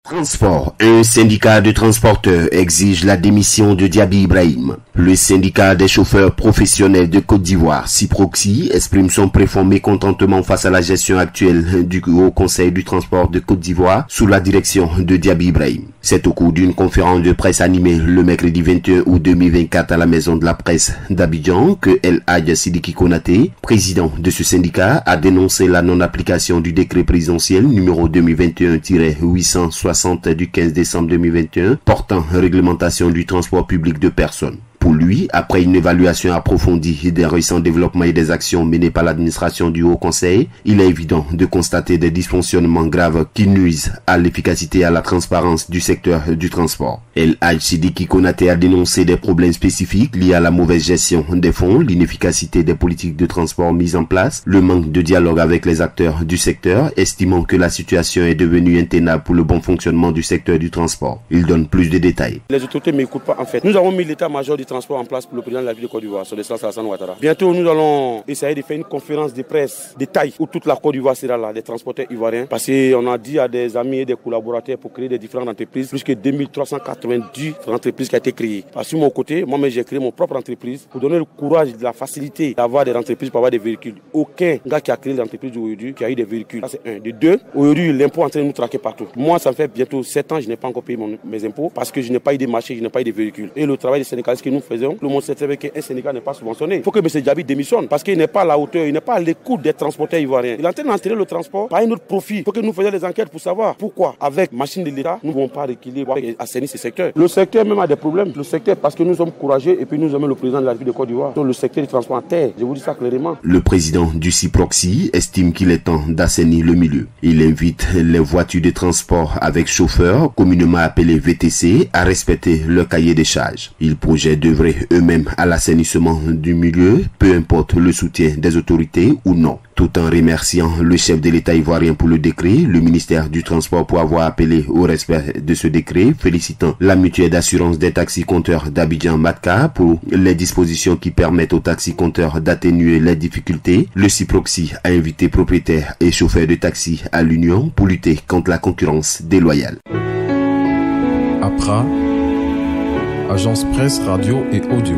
Transport. Un syndicat de transporteurs exige la démission de Diaby Ibrahim. Le syndicat des chauffeurs professionnels de Côte d'Ivoire, Ciproxi, exprime son profond mécontentement face à la gestion actuelle du Haut Conseil du transport de Côte d'Ivoire sous la direction de Diaby Ibrahim. C'est au cours d'une conférence de presse animée le mercredi 21 août 2024 à la Maison de la Presse d'Abidjan que El Hadj Sidiki Konaté, président de ce syndicat, a dénoncé la non-application du décret présidentiel numéro 2021-860 du 15 décembre 2021 portant réglementation du transport public de personnes. Pour lui, après une évaluation approfondie des récents développements et des actions menées par l'administration du Haut Conseil, il est évident de constater des dysfonctionnements graves qui nuisent à l'efficacité et à la transparence du secteur du transport. El Hadj Sidiki Konaté a dénoncé des problèmes spécifiques liés à la mauvaise gestion des fonds, l'inefficacité des politiques de transport mises en place, le manque de dialogue avec les acteurs du secteur, estimant que la situation est devenue intenable pour le bon fonctionnement du secteur du transport. Il donne plus de détails. Les autorités ne m'écoutent pas en fait. Nous avons mis l'état-major du transport en place pour le président de la ville de Côte d'Ivoire, son excellence Alassane Ouattara. Bientôt, nous allons essayer de faire une conférence de presse de taille où toute la Côte d'Ivoire sera là, des transporteurs ivoiriens. Parce qu'on a dit à des amis et des collaborateurs pour créer des différentes entreprises, plus que 2390 entreprises qui ont été créées. Parce que mon côté, moi-même j'ai créé mon propre entreprise pour donner le courage, la facilité d'avoir des entreprises pour avoir des véhicules. Aucun gars qui a créé l'entreprise aujourd'hui qui a eu des véhicules. Ça c'est un. De deux, aujourd'hui l'impôt est en train de nous traquer partout. Moi, ça me fait bientôt 7 ans, je n'ai pas encore payé mes impôts parce que je n'ai pas eu de marché, je n'ai pas eu de véhicules. Et le travail des syndicalistes que nous faisons, le monde sait très bien qu'un syndicat n'est pas subventionné. Il faut que M. Diaby démissionne parce qu'il n'est pas à la hauteur, il n'est pas à l'écoute des transporteurs ivoiriens. Il est en train d'enterrer le transport par un autre profit. Il faut que nous faisions des enquêtes pour savoir pourquoi, avec machine de l'État, nous ne pouvons pas rééquilibrer et assainir ce secteur. Le secteur même a des problèmes. Le secteur, parce que nous sommes courageux et puis nous aimons le président de la République de Côte d'Ivoire. Donc le secteur du transport en terre, je vous dis ça clairement. Le président du Ciproxi estime qu'il est temps d'assainir le milieu. Il invite les voitures de transport avec chauffeurs, communément appelés VTC, à respecter leur cahier des charges. Il projette d'œuvrer eux-mêmes à l'assainissement du milieu, peu importe le soutien des autorités ou non. Tout en remerciant le chef de l'État ivoirien pour le décret, le ministère du Transport pour avoir appelé au respect de ce décret, félicitant la mutuelle d'assurance des taxis-compteurs d'Abidjan Matka pour les dispositions qui permettent aux taxis-compteurs d'atténuer les difficultés, le Ciproxi a invité propriétaires et chauffeurs de taxi à l'Union pour lutter contre la concurrence déloyale. APRA, Agence Presse, Radio et Audio.